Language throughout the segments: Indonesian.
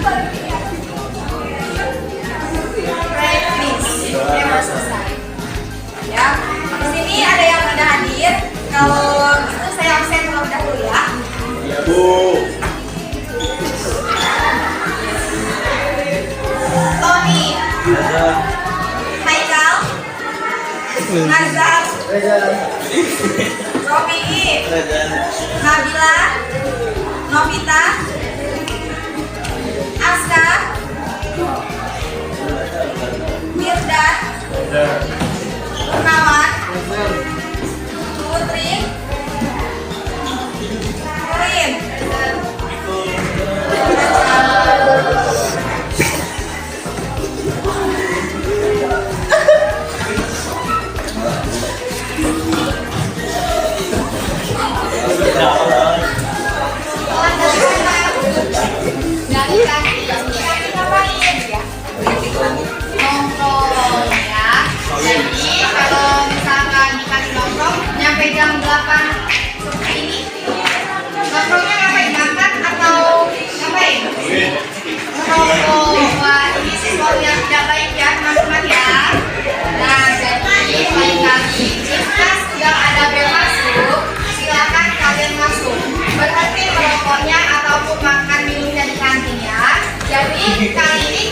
Practice. Oke, mas selesai. Ya, di sini ada yang udah hadir. Kalau gitu saya absen terlebih dahulu ya. Iya, Bu. Tony, Haikal, Nazar, Rofi, Nabila, Novita, Aska, Mirdan, Gunawan, Putri, Rin, nongkrong ya. Jadi kalau misalkan dikasih nongkrong nyampe jam 8 seperti ini, nongkrongnya ngapain? Makan atau ngapain? Nongkrong. Wah, ini sesuatu yang tidak baik ya teman-teman ya. Nah, jadi lain kali jika sedang ada bel masuk, silakan kalian masuk. Berhenti merokoknya ataupun makan minumnya di kantin ya. Jadi kali ini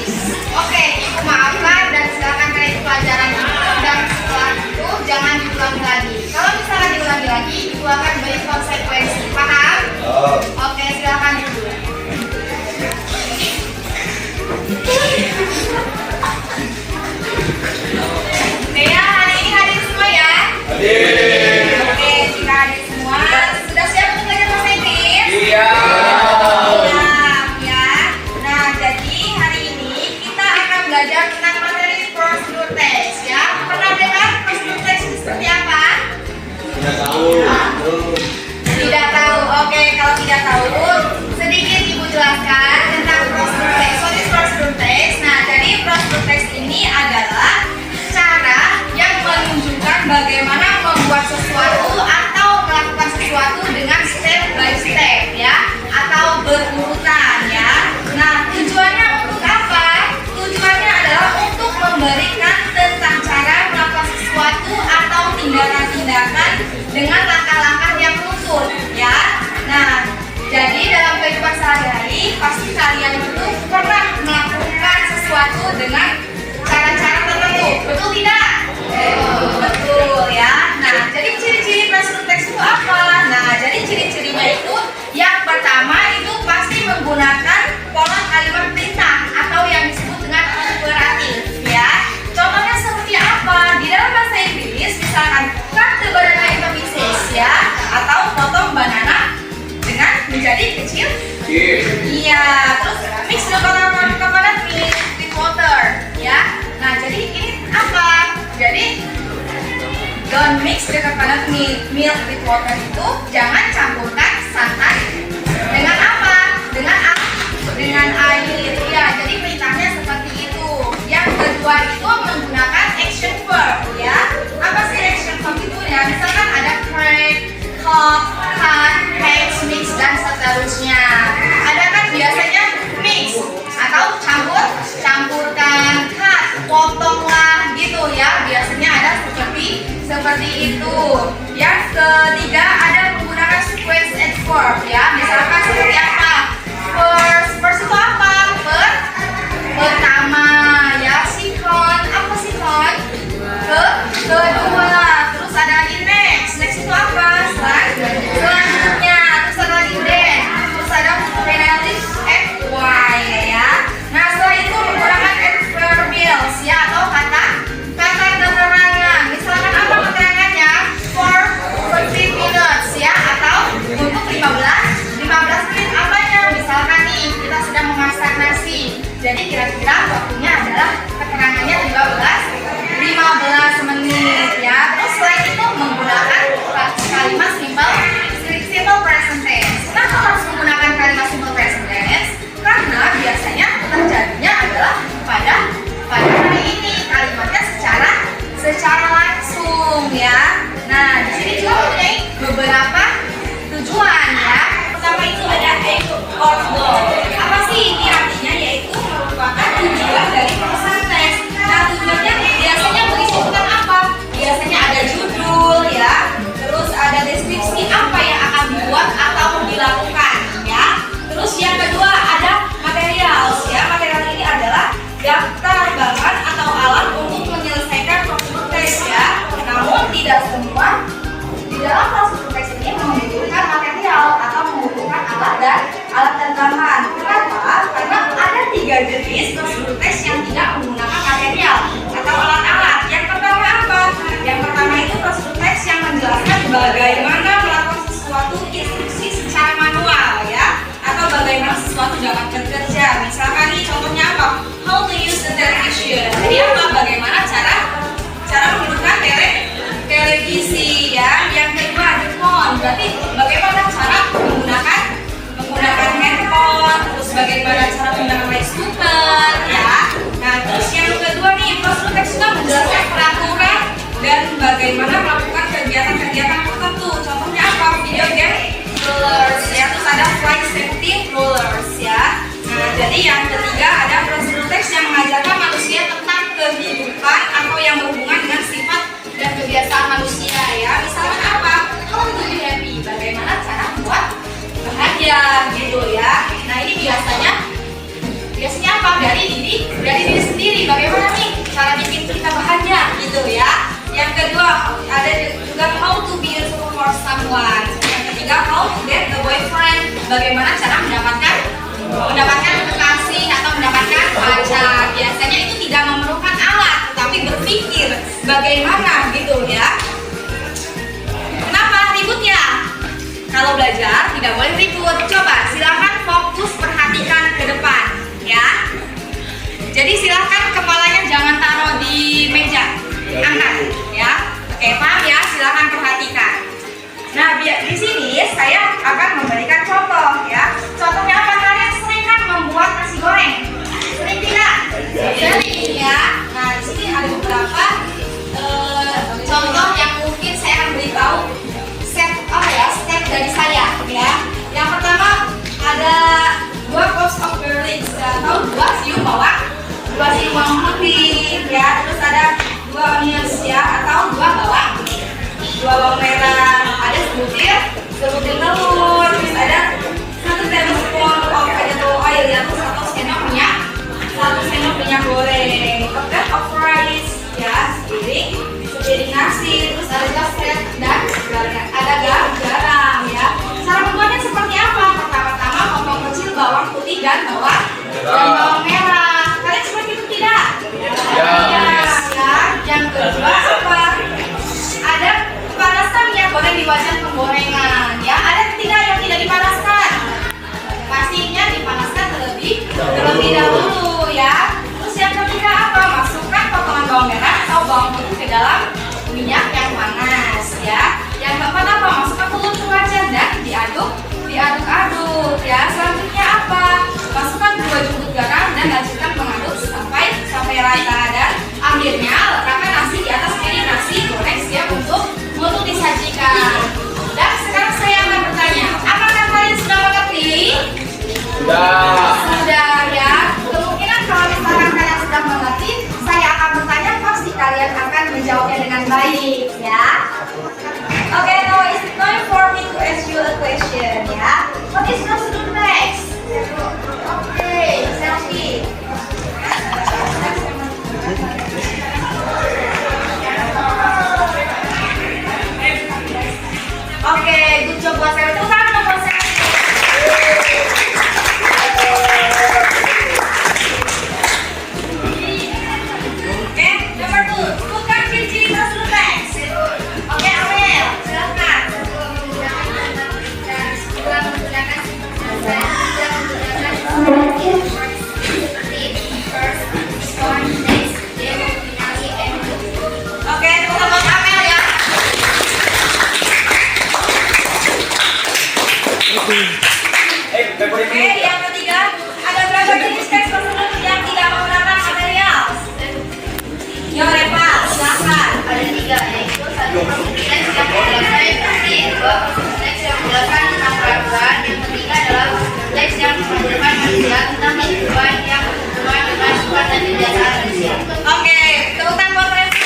oke, ibu maafkan dan silakan kalian pelajaran ini dan setelah itu jangan diulangi lagi. Kalau misalnya diulangi lagi, ibu akan beri konsekuensi. Paham? Oke, silakan dulu. Oke ya, hari ini hadir semua ya? Hadir. Oke, jika hadir semua, sudah siap untuk belajar bahasa Inggris? Iya. Siap ya. Nah, jadi hari ini kita akan belajar tentang materi prosedur test ya. Pernah dengar prosedur test seperti apa? Tidak tahu. Tidak tahu. Oke, kalau tidak tahu, sedikit ibu jelaskan tentang prosedur test. What is prosedur test? Nah, jadi prosedur test ini adalah cara yang menunjukkan bagaimana membuat sesuatu atau melakukan sesuatu dengan step by step ya, atau berurutan ya. Nah, tujuannya untuk apa? Tujuannya adalah untuk memberikan tentang cara melakukan sesuatu atau tindakan-tindakan dengan langkah-langkah yang lurus ya. Nah, jadi dalam kehidupan sehari-hari pasti kalian itu pernah melakukan sesuatu dengan cara-cara tertentu, betul tidak? Betul ya. Nah, jadi ciri-ciri prosedur teks itu apa? Nah, jadi ciri-cirinya itu yang pertama itu pasti menggunakan pola kalimat perintah atau yang disebut dengan imperatif ya. Contohnya seperti apa? Di dalam bahasa Inggris misalkan cut the banana into pieces ya, atau potong banana dengan menjadi kecil. Iya, terus mix the coconut milk with water ya. Nah, jadi ini apa? Jadi don't mix the coconut milk with water itu jangan campurkan santan dengan apa? Dengan air ya. Jadi perintahnya seperti itu. Yang kedua itu menggunakan action verb ya. Apa sih action verb itu ya? Misalkan ada crack, cut, hatch, mix dan seterusnya. Ada kan biasanya mix atau campurkan, cut, potonglah gitu ya. Biasanya ada seperti itu. Yang ketiga ada menggunakan sequence and verb ya. Misalkan seperti apa? First itu apa? Pertama ya. Second, apa second? Kedua. Terus ada lagi next itu apa? Selanjutnya. Terus ada lagi then. Terus ada penalty FY ya. Nah, setelah itu menggunakan adverbials ya, atau kata keterangan. Misalkan apa keterangannya? For 15 minutes ya, atau untuk 15 menit apa? Kenapa? Karena ada 3 jenis prosedur tes yang tidak menggunakan material atau alat-alat. Yang pertama apa? Yang pertama itu prosedur tes yang menjelaskan bagaimana melakukan sesuatu instruksi secara manual ya, atau bagaimana sesuatu dapat bekerja. Misalkan nih contohnya apa? How to use the television. Jadi apa? Bagaimana cara menghidupkan televisi ya. Yang kedua ada phone. Berarti bagaimana cara menggunakan handphone, terus bagaimana cara menggunakan rice cooker ya. Nah, terus yang kedua nih prosedur teks juga menjelaskan peraturan dan bagaimana melakukan kegiatan-kegiatan tertentu. Contohnya apa? Video game rulers ya, terus ada flight safety rulers ya. Nah, jadi yang ketiga ada prosedur teks yang mengajarkan manusia tentang kehidupan atau yang berhubungan dengan sifat dan kebiasaan manusia ya. Misalnya apa? How to be happy. Bagaimana cara membuat bahagia gitu ya. Nah, ini biasanya apa? Dari diri sendiri. Bagaimana nih cara bikin kita bahagia gitu ya. Yang kedua ada juga how to be useful for someone. Yang ketiga how to get the boyfriend. Bagaimana cara mendapatkan kekasih atau mendapatkan pacar. Biasanya itu tidak memerlukan alat, tetapi berpikir bagaimana gitu ya. Kenapa ribut ya? Kalau belajar tidak boleh ribut. Coba silakan fokus perhatikan ke depan ya. Jadi silakan kepalanya jangan taruh di meja, angkat ya. Oke, paham ya? Silakan perhatikan. Nah, di sini saya akan memberikan contoh ya. Contohnya apa? Kalian sering kan membuat nasi goreng? Sering tidak? Sering ya. Nah, di sini ada beberapa contoh yang mungkin saya akan beritahu step dari saya ya. Yang pertama ada 2 cups of garlic atau 2 siung bawang putih ya. Terus ada 2 onions ya, atau 2 bawang merah. Ada sebutir telur. Terus ada 1 tablespoon of vegetable oil ya, terus 1 sendok minyak goreng. A cup of rice ya, sepiring nasi. Terus ada garam dan ada garam ya. Cara membuatnya seperti apa? Pertama-tama potong kecil bawang putih dan bawang merah. Kalian seperti itu tidak? Ya. Yang kedua apa? Ada panaskan minyak goreng di wajan penggorengan ya. Ada tidak yang tidak dipanaskan? Pastinya dipanaskan terlebih dahulu ya. Terus yang ketiga apa? Masukkan potongan bawang merah atau bawang putih ke dalam minyak yang panas ya. Yang keempat apa? Masukkan telur ke wajan dan diaduk-aduk ya. Selanjutnya apa? Masukkan 2 jungkut garam dan lanjutkan mengaduk sampai rata, dan akhirnya letakkan nasi di atas piring nasi goreng siap untuk disajikan. Dan sekarang saya akan bertanya, apakah kalian sudah mengerti? Sudah ya. Kemungkinan kalau misalkan kalian sudah mengerti, saya akan bertanya, pasti kalian akan menjawabnya dengan baik ya. Oke, now it's time for me to ask you a question ya. What is prosedur teks? Oke, selfie. Oke, good job buat saya. Tepuk tangan buat saya. Oke, nomor 2. Sebutkan ciri-ciri prosedur teks. Oke, Amel, silakan. Oke, tepuk tangan buat Amel ya. Oke, yang ketiga, ada berapa jenis teks prosedur yang tidak menggunakan material? Yo, Reva, silakan. Ada 3, yaitu 1 prosedur teks yang menjelaskan instruksi, 2 prosedur teks yang menjelaskan tentang peraturan, yang ketiga adalah teks yang mengajarkan manusia tentang kehidupan yang berhubungan dengan sifat dan kebiasaan manusia. Oke, tepuk tangan buat Reva.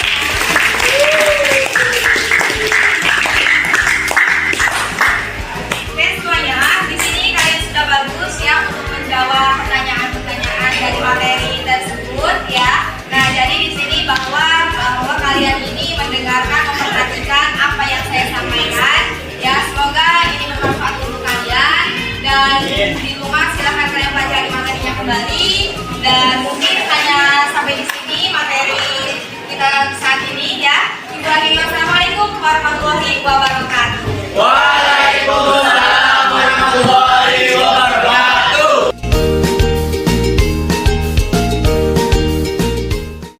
Oke semuanya, di sini kalian sudah bagus ya untuk menjawab pertanyaan-pertanyaan dari materi tersebut ya. Nah, jadi di sini bahwa kalian ini mendengarkan, memperhatikan apa yang saya sampaikan ya. Semoga ini bermanfaat untuk kalian, dan di rumah silahkan kalian kembali dan mungkin hanya sampai di sini materi kita saat ini ya. Ibu Assalamualaikum warahmatullahi wabarakatuh. Wah.